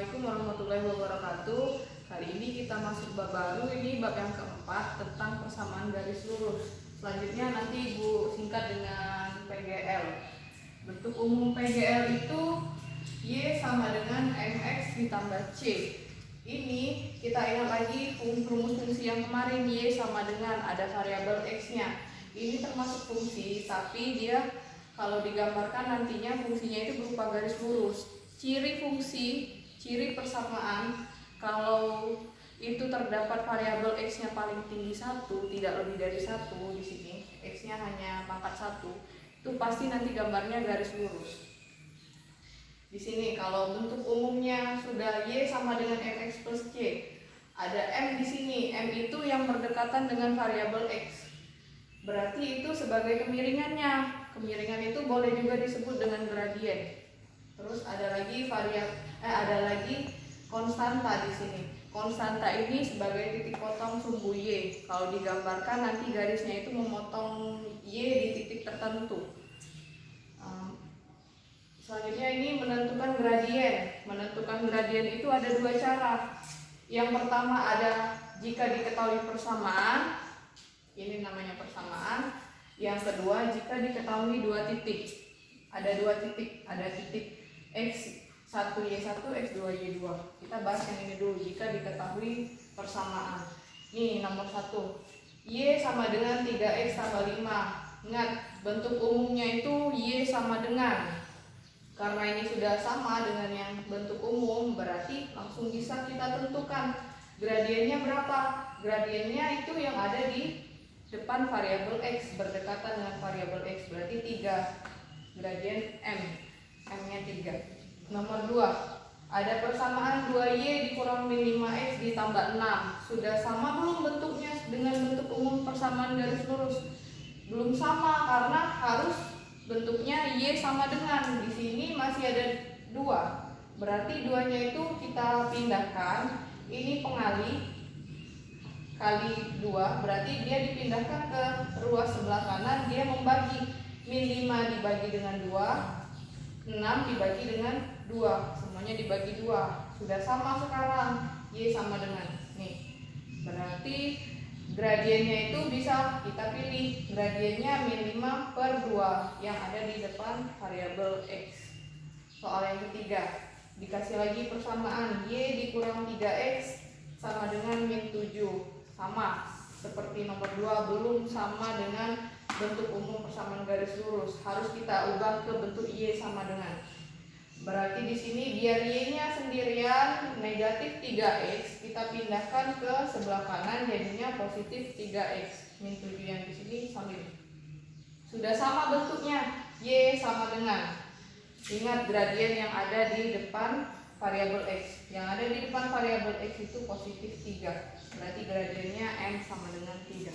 Assalamualaikum warahmatullahi wabarakatuh. Kali ini kita masuk bab baru, ini bab yang keempat tentang persamaan garis lurus. Selanjutnya nanti Ibu singkat dengan PGL. Bentuk umum PGL itu Y sama dengan MX ditambah C. Ini kita ingat lagi rumus fungsi yang kemarin, Y sama dengan ada variabel X-nya. Ini termasuk fungsi, tapi dia kalau digambarkan nantinya fungsinya itu berupa garis lurus. Ciri fungsi, ciri persamaan, kalau itu terdapat variabel X-nya paling tinggi 1, tidak lebih dari 1 di sini, X-nya hanya pangkat 1, itu pasti nanti gambarnya garis lurus. Di sini kalau bentuk umumnya sudah Y sama dengan MX plus C, ada M di sini, M itu yang berdekatan dengan variabel X. Berarti itu sebagai kemiringannya. Kemiringan itu boleh juga disebut dengan gradien. Terus ada lagi konstanta di sini. Konstanta ini sebagai titik potong sumbu Y. Kalau digambarkan nanti garisnya itu memotong Y di titik tertentu. Selanjutnya ini menentukan gradien. Menentukan gradien itu ada dua cara. Yang pertama ada jika diketahui persamaan. Ini namanya persamaan. Yang kedua jika diketahui dua titik. Ada dua titik. Ada titik X1Y1, X2Y2. Kita bahas yang ini dulu. Jika diketahui persamaan. Ini nomor 1. Y sama dengan 3X tambah 5. Ingat, bentuk umumnya itu Y sama dengan. Karena ini sudah sama dengan yang bentuk umum, berarti langsung bisa kita tentukan gradiennya berapa. Gradiennya itu yang ada di depan variabel X, berdekatan dengan variabel X, berarti 3. Gradien M, M-nya 3. Nomor 2, ada persamaan 2Y dikurang min 5X ditambah 6. Sudah sama belum bentuknya dengan bentuk umum persamaan garis lurus? Belum sama, karena harus bentuknya Y sama dengan. Di sini masih ada 2. Berarti 2-nya itu kita pindahkan. Ini pengali kali 2, berarti dia dipindahkan ke ruas sebelah kanan. Dia membagi min 5 dibagi dengan 2, 6 dibagi dengan 2, semuanya dibagi 2. Sudah sama sekarang, Y sama dengan. Nih, berarti gradiennya itu bisa kita pilih. Gradiennya min 5 per 2 yang ada di depan variabel X. Soal yang ketiga, dikasih lagi persamaan Y dikurang 3X sama dengan min 7. Sama seperti nomor 2, belum sama dengan bentuk umum persamaan garis lurus. Harus kita ubah ke bentuk Y sama dengan. Berarti di sini biar Y-nya sendirian negatif 3X, kita pindahkan ke sebelah kanan jadinya positif 3X. Min 7 yang di sini sambil. Sudah sama bentuknya, Y sama dengan. Ingat gradien yang ada di depan variabel X. Yang ada di depan variabel X itu positif 3. Berarti gradiennya M sama dengan 3.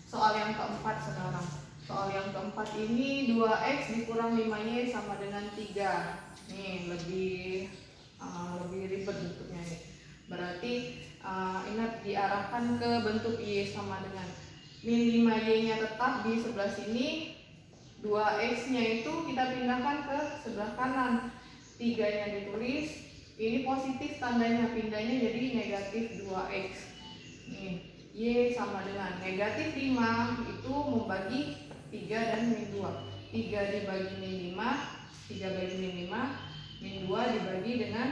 Soal yang keempat sekarang. Soal yang keempat ini 2X dikurang 5Y sama dengan 3. Nih lebih ribet bentuknya nih. Berarti ingat diarahkan ke bentuk Y sama dengan. Min 5Y-nya tetap di sebelah sini. 2X-nya itu kita pindahkan ke sebelah kanan. 3-nya ditulis. Ini positif tandanya, pindahnya jadi negatif 2X. Nih, Y sama dengan negatif 5 itu membagi 3 dan min 2. 3 dibagi min 5, 3 bagi min 5, min 2 dibagi dengan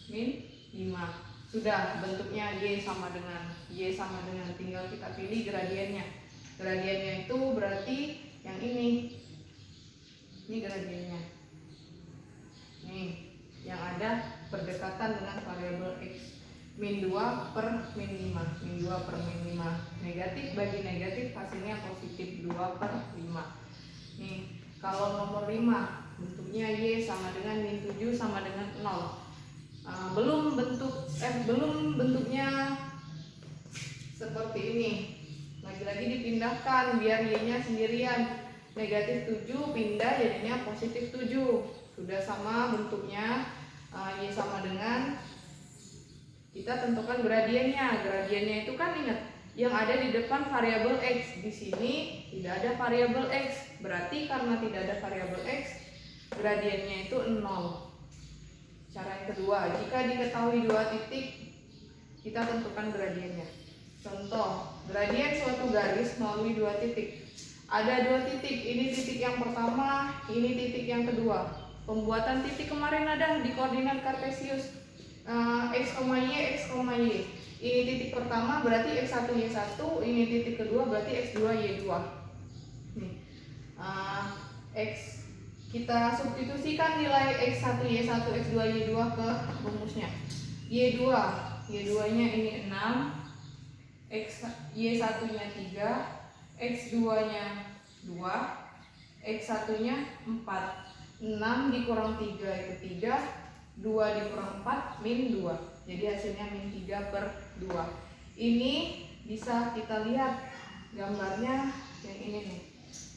min 5. Sudah bentuknya Y sama dengan. Y sama dengan, tinggal kita pilih gradiennya. Gradiennya itu berarti yang ini. Ini gradiennya. Nih, yang ada berdekatan dengan variabel X. Min 2 per min 5. Min 2 per min 5. Negatif bagi negatif hasilnya positif 2 per 5. Nih, kalau nomor 5 bentuknya Y sama dengan min 7 sama dengan 0. Belum bentuknya seperti ini. Lagi-lagi dipindahkan biar Y-nya sendirian. Negatif 7 pindah jadinya positif 7. Sudah sama bentuknya, Y sama dengan. Kita tentukan gradiennya. Gradiennya itu kan ingat yang ada di depan variabel X. Di sini tidak ada variabel X. Berarti karena tidak ada variabel X, gradiennya itu 0. Cara yang kedua, jika diketahui dua titik, kita tentukan gradiennya. Contoh, gradien suatu garis melalui dua titik. Ada dua titik, ini titik yang pertama, ini titik yang kedua. Pembuatan titik kemarin ada di koordinat kartesius, x, y, x, y. Ini titik pertama berarti x1, y1, ini titik kedua berarti x2, y2. Nih, x kita substitusikan nilai x1, y1, x2, y2 ke rumusnya. Y2 nya ini 6, y1 nya 3, x2 nya 2, x1 nya 4. 6 dikurang 3 itu 3, 2 dikurang 4 min 2. Jadi hasilnya min 3/2. Ini bisa kita lihat gambarnya yang ini nih.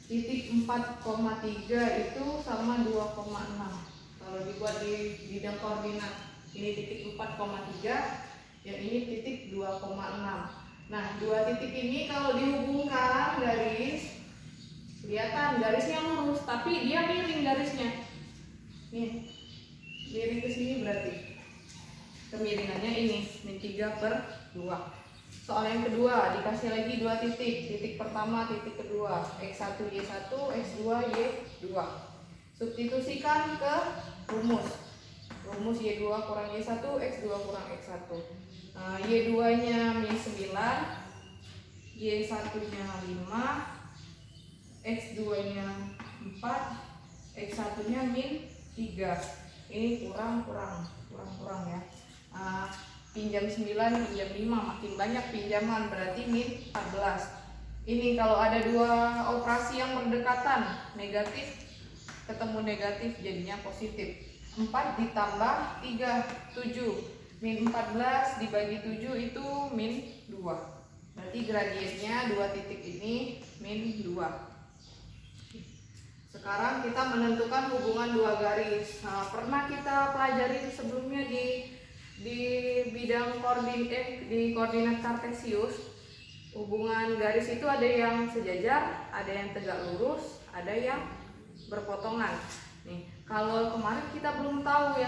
Titik 4,3 itu sama 2,6. Kalau dibuat di bidang koordinat, ini titik 4,3, yang ini titik 2,6. Nah, dua titik ini kalau dihubungkan garis, kelihatan garisnya lurus, tapi dia miring garisnya. Nih, miring ke sini berarti kemiringannya ini min 3/2. Soal yang kedua dikasih lagi dua titik. Titik pertama, titik kedua, x1, y1, x2, y2. Substitusikan ke rumus. Rumus y2 kurang y1, x2 kurang x1. Y2 nya min 9, y1 nya 5, x2 nya 4, x1 nya min 3. Ini kurang ya. Pinjam 9, pinjam 5, makin banyak pinjaman berarti min 14. Ini kalau ada dua operasi yang berdekatan, negatif ketemu negatif jadinya positif. 4 ditambah 3, 7. Min 14 dibagi 7 itu min 2. Berarti gradiennya dua titik ini min 2. Sekarang kita menentukan hubungan dua garis. Pernah kita pelajari sebelumnya di bidang koordinat kartesius. Hubungan garis itu ada yang sejajar, ada yang tegak lurus, ada yang berpotongan. Nih, kalau kemarin kita belum tahu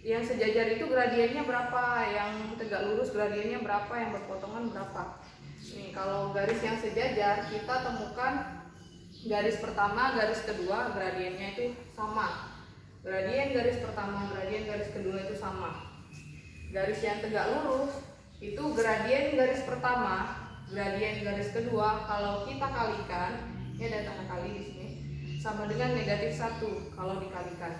yang sejajar itu gradiennya berapa, yang tegak lurus gradiennya berapa, yang berpotongan berapa. Nih, kalau garis yang sejajar kita temukan garis pertama, garis kedua gradiennya itu sama. Gradien garis pertama, gradien garis kedua itu sama. Garis yang tegak lurus itu gradien garis pertama, gradien garis kedua kalau kita kalikan, ini ada tanda kali di sini, sama dengan -1 kalau dikalikan.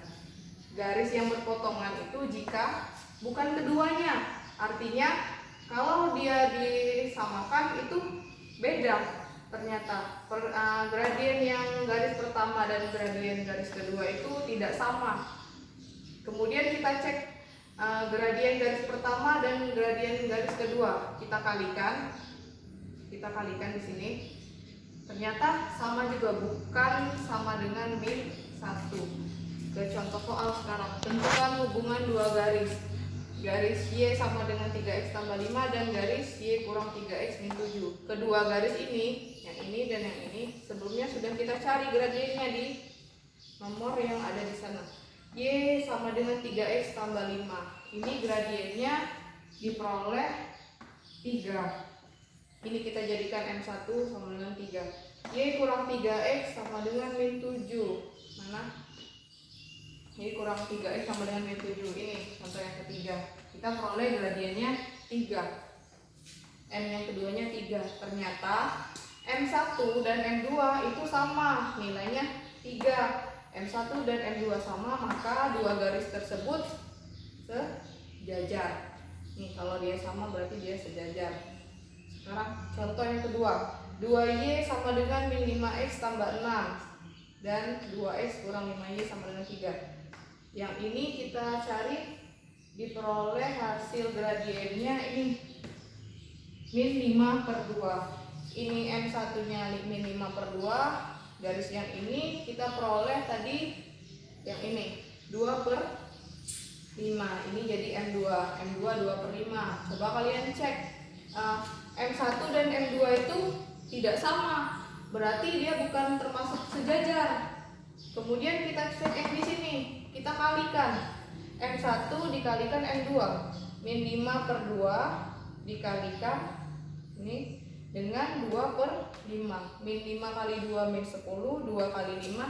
Garis yang berpotongan itu jika bukan keduanya, artinya kalau dia disamakan itu beda. Ternyata gradien yang garis pertama dan gradien garis kedua itu tidak sama. Kemudian kita cek gradien garis pertama dan gradien garis kedua, kita kalikan di sini. Ternyata sama juga, bukan sama dengan min 1. Ke contoh soal sekarang, tentukan hubungan dua garis. Garis Y sama dengan 3x tambah 5 dan garis Y kurang 3x min 7. Kedua garis ini, yang ini dan yang ini, sebelumnya sudah kita cari gradiennya di nomor yang ada di sana. Y sama dengan 3x tambah 5. Ini gradiennya diperoleh 3. Ini kita jadikan M1 sama dengan 3. Y kurang 3x sama dengan min 7. Mana? Ini kurang 3x sama dengan min 7. Ini contoh yang ketiga. Kita peroleh gradiennya 3. M yang keduanya 3. Ternyata M1 dan M2 itu sama, nilainya 3. M1 dan M2 sama, maka dua garis tersebut sejajar. Nih, kalau dia sama berarti dia sejajar. Sekarang contoh yang kedua. 2Y sama dengan min 5x tambah 6 dan 2x kurang 5Y sama dengan 3. Yang ini kita cari, diperoleh hasil gradiennya ini min 5/2. Ini M1 nya min 5/2. Garis yang ini kita peroleh tadi yang ini 2/5. Ini jadi M2 2/5. Coba kalian cek, M1 dan M2 itu tidak sama, berarti dia bukan termasuk sejajar. Kemudian kita cek yang di sini, kita kalikan. M1 dikalikan M2, min 5 per 2 dikalikan ini dengan 2 per 5. Min 5 kali 2 min 10, 2 kali 5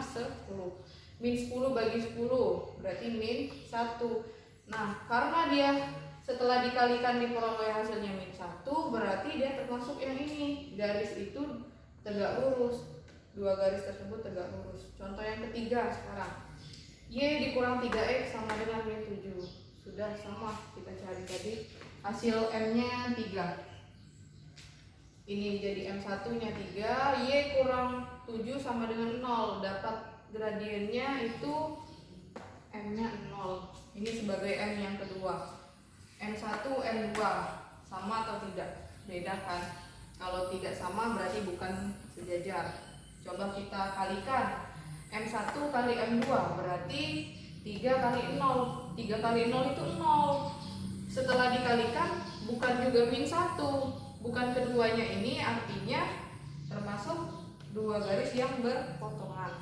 10. Min 10 bagi 10 berarti min 1. Nah, karena dia setelah dikalikan diperoleh hasilnya min 1, berarti dia termasuk yang ini. Garis itu tegak lurus. Dua garis tersebut tegak lurus. Contoh yang ketiga sekarang. Y dikurang 3X sama dengan min 7. Sudah sama kita cari tadi. Hasil M-nya 3. Ini jadi M1 nya 3. Y kurang 7 sama dengan 0. Dapat gradiennya itu M nya 0. Ini sebagai M yang kedua. M1, M2 sama atau tidak? Beda kan? Kalau tidak sama berarti bukan sejajar. Coba kita kalikan. M1 kali M2 berarti 3 kali 0. 3 kali 0 itu 0. Setelah dikalikan bukan juga min 1. Bukan keduanya ini, artinya termasuk dua garis yang berpotongan.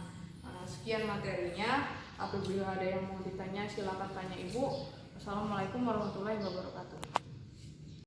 Sekian materinya. Apabila ada yang mau ditanya silakan tanya Ibu. Assalamualaikum warahmatullahi wabarakatuh.